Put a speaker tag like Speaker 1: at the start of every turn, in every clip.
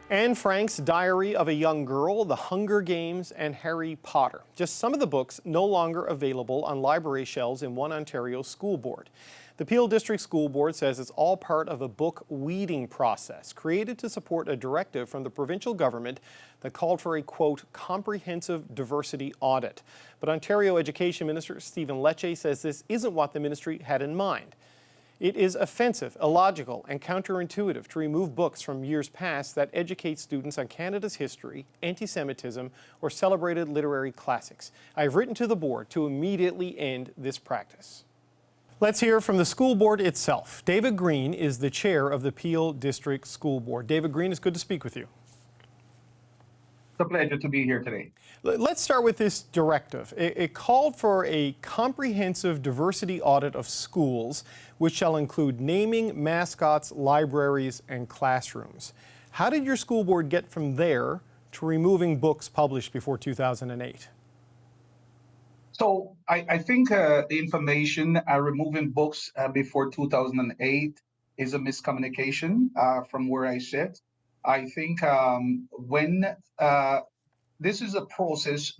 Speaker 1: Anne Frank's Diary of a Young Girl, The Hunger Games, and Harry Potter. Just some of the books no longer available on library shelves in one Ontario school board. The Peel District School Board says it's all part of a book weeding process created to support a directive from the provincial government that called for a, quote, comprehensive diversity audit. But Ontario Education Minister Stephen Lecce says this isn't what the ministry had in mind. It is offensive, illogical, and counterintuitive to remove books from years past that educate students on Canada's history, anti-Semitism, or celebrated literary classics. I have written to the board to immediately end this practice. Let's hear from the school board itself. David Green is the chair of the Peel District School Board. David Green, it's good to speak with you.
Speaker 2: It's a pleasure to be here today.
Speaker 1: Let's start with this directive. It called for a comprehensive diversity audit of schools, which shall include naming, mascots, libraries, and classrooms. How did your school board get from there to removing books published before 2008?
Speaker 2: So I think the information removing books before 2008 is a miscommunication from where I sit. I think when this is a process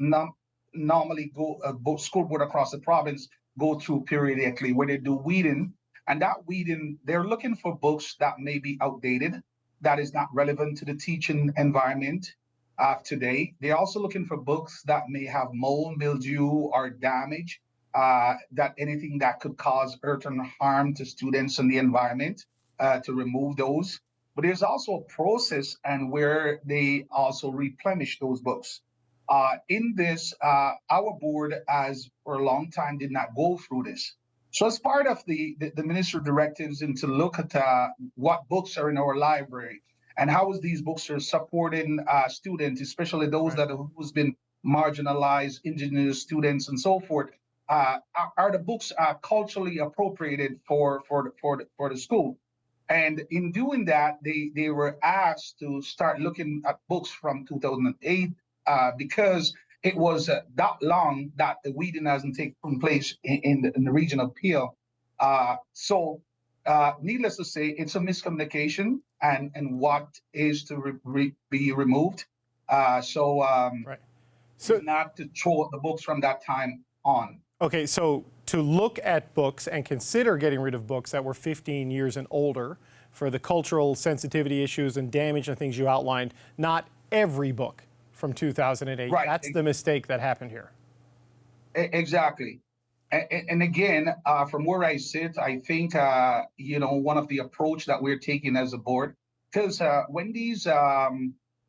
Speaker 2: normally school board across the province go through periodically where they do weeding, and that weeding, they're looking for books that may be outdated, that is not relevant to the teaching environment today. They're also looking for books that may have mold, mildew, or damage, that anything that could cause hurt and harm to students and the environment, to remove those. But there's also a process and where they also replenish those books. In this, our board, as for a long time, did not go through this. So as part of the minister directives and to look at what books are in our library and how is these books are supporting students, especially those that who's been marginalized, indigenous students, and so forth, are the books culturally appropriated for the school? And in doing that, they were asked to start looking at books from 2008 because it was that long that the weeding hasn't taken place in the region of Peel. So needless to say, it's a miscommunication and what is to be removed. So not to throw the books from that time on.
Speaker 1: Okay, so to look at books and consider getting rid of books that were 15 years and older for the cultural sensitivity issues and damage and things you outlined, not every book from 2008.
Speaker 2: Right.
Speaker 1: That's the mistake that happened here.
Speaker 2: Exactly. And again, from where I sit, I think, one of the approach that we're taking as a board, because when these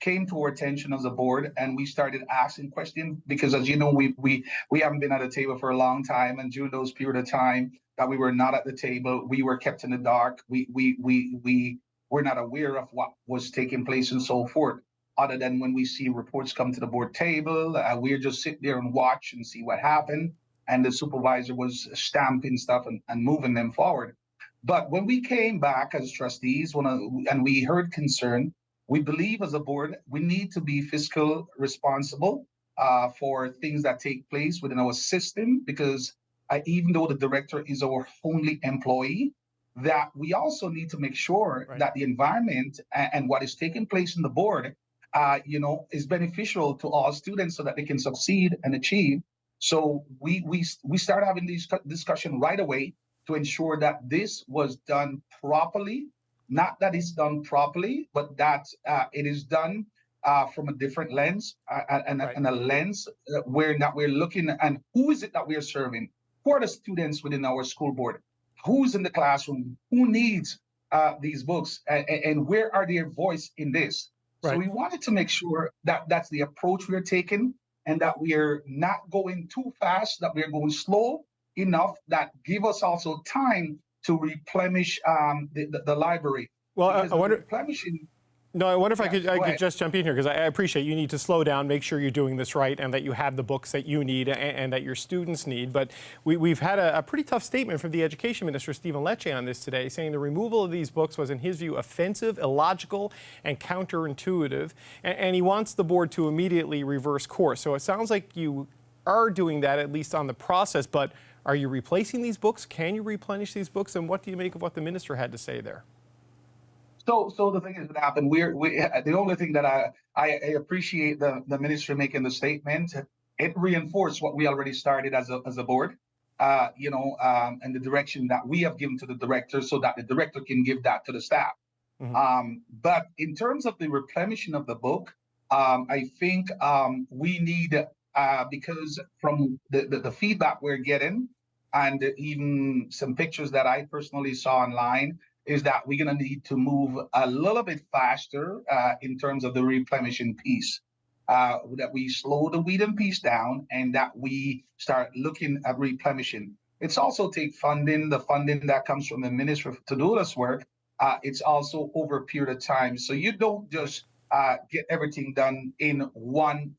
Speaker 2: came to our attention as a board and we started asking questions, because as you know, we haven't been at the table for a long time, and during those period of time that we were not at the table, we were kept in the dark. We were not aware of what was taking place and so forth, other than when we see reports come to the board table, we're just sit there and watch and see what happened, and the supervisor was stamping stuff and moving them forward. But when we came back as trustees and we heard concern, we believe as a board, we need to be fiscal responsible for things that take place within our system, because even though the director is our only employee, that we also need to make sure that the environment and what is taking place in the board, is beneficial to all students so that they can succeed and achieve. So we start having this discussion right away to ensure that this was done properly. Not that it's done properly, but that it is done from a different lens and a lens where we're looking and who is it that we are serving? Who are the students within our school board? Who's in the classroom? Who needs these books? And where are their voice in this? Right. So we wanted to make sure that that's the approach we're taking and that we are not going too fast, that we're going slow enough that give us also time to replenish the library.
Speaker 1: Well, I wonder.
Speaker 2: Replenishing.
Speaker 1: No, I wonder if I could just jump in here, because I appreciate you need to slow down, make sure you're doing this right, and that you have the books that you need and that your students need. But we've had a pretty tough statement from the Education Minister, Stephen Lecce, on this today, saying the removal of these books was, in his view, offensive, illogical, and counterintuitive, and he wants the board to immediately reverse course. So it sounds like you are doing that, at least on the process, but are you replacing these books? Can you replenish these books? And what do you make of what the minister had to say there?
Speaker 2: So the thing is that happened. The only thing that I appreciate the ministry making the statement. It reinforced what we already started as a board, and the direction that we have given to the director, so that the director can give that to the staff. But in terms of the replenishing of the book, I think we need, because from the feedback we're getting, and even some pictures that I personally saw online, is that we're going to need to move a little bit faster in terms of the replenishing piece. That we slow the weeding piece down and that we start looking at replenishing. It's also take funding, the funding that comes from the ministry to do this work. It's also over a period of time. So you don't just get everything done in one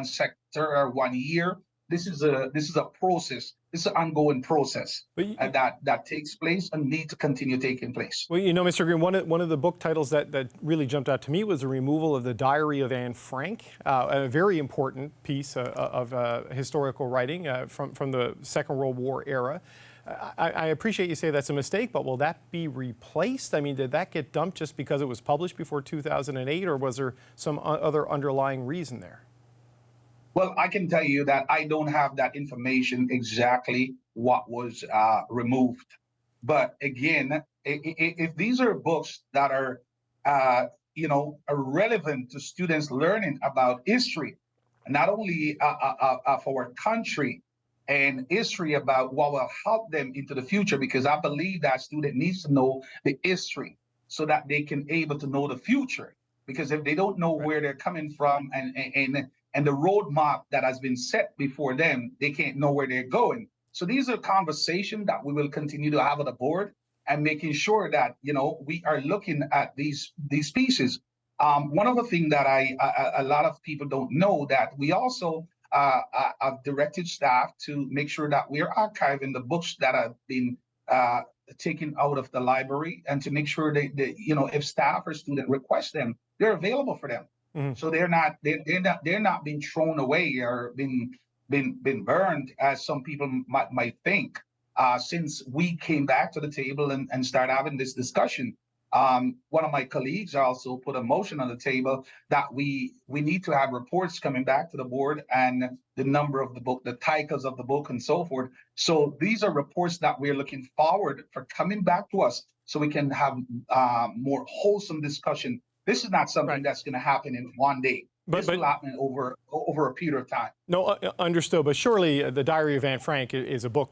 Speaker 2: sector or 1 year. This is a process. This is an ongoing process that takes place and needs to continue taking place.
Speaker 1: Well, Mr. Green, one of the book titles that really jumped out to me was the removal of the Diary of Anne Frank, a very important piece of historical writing from the Second World War era. I appreciate you say that's a mistake, but will that be replaced? I mean, did that get dumped just because it was published before 2008, or was there some other underlying reason there?
Speaker 2: Well, I can tell you that I don't have that information exactly what was removed. But again, if these are books that are, relevant to students learning about history, not only of our country and history about what will help them into the future, because I believe that student needs to know the history so that they can able to know the future. Because if they don't know where they're coming from and the roadmap that has been set before them, they can't know where they're going. So these are conversations that we will continue to have at the board and making sure that, we are looking at these pieces. One of the things that a lot of people don't know, that we also have directed staff to make sure that we're archiving the books that have been taken out of the library, and to make sure that if staff or student request them, they're available for them. So they're not being thrown away or been burned, as some people might think. Since we came back to the table and started having this discussion, one of my colleagues also put a motion on the table that we need to have reports coming back to the board, and the number of the book, the titles of the book, and so forth. So these are reports that we're looking forward for coming back to us, so we can have more wholesome discussion. This is not something that's going to happen in one day. This will happen over a period of time.
Speaker 1: No, understood. But surely the Diary of Anne Frank is a book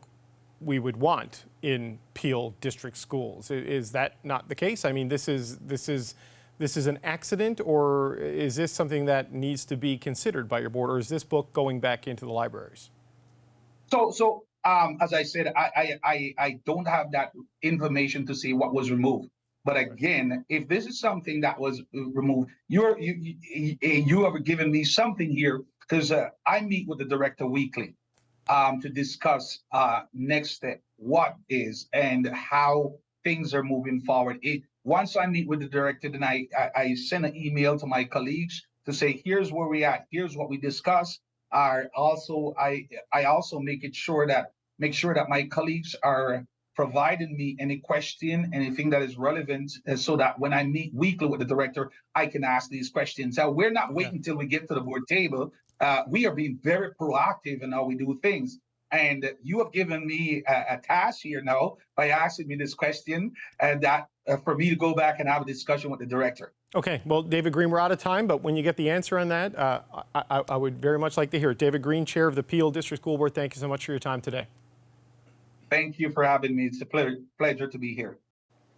Speaker 1: we would want in Peel District schools. Is that not the case? I mean, this is an accident, or is this something that needs to be considered by your board, or is this book going back into the libraries?
Speaker 2: So as I said, I don't have that information to see what was removed. But again, if this is something that was removed, you have given me something here, because I meet with the director weekly to discuss next step, what is and how things are moving forward. Once I meet with the director, then I send an email to my colleagues to say, here's where we at, here's what we discussed. I also make sure that my colleagues are providing me any question, anything that is relevant, so that when I meet weekly with the director, I can ask these questions. Now, we're not waiting until we get to the board table. We are being very proactive in how we do things. And you have given me a task here now by asking me this question, and that for me to go back and have a discussion with the director.
Speaker 1: Okay, well, David Green, we're out of time, but when you get the answer on that, I would very much like to hear it. David Green, Chair of the Peel District School Board, thank you so much for your time today.
Speaker 2: Thank you for having me. It's a pleasure to be here.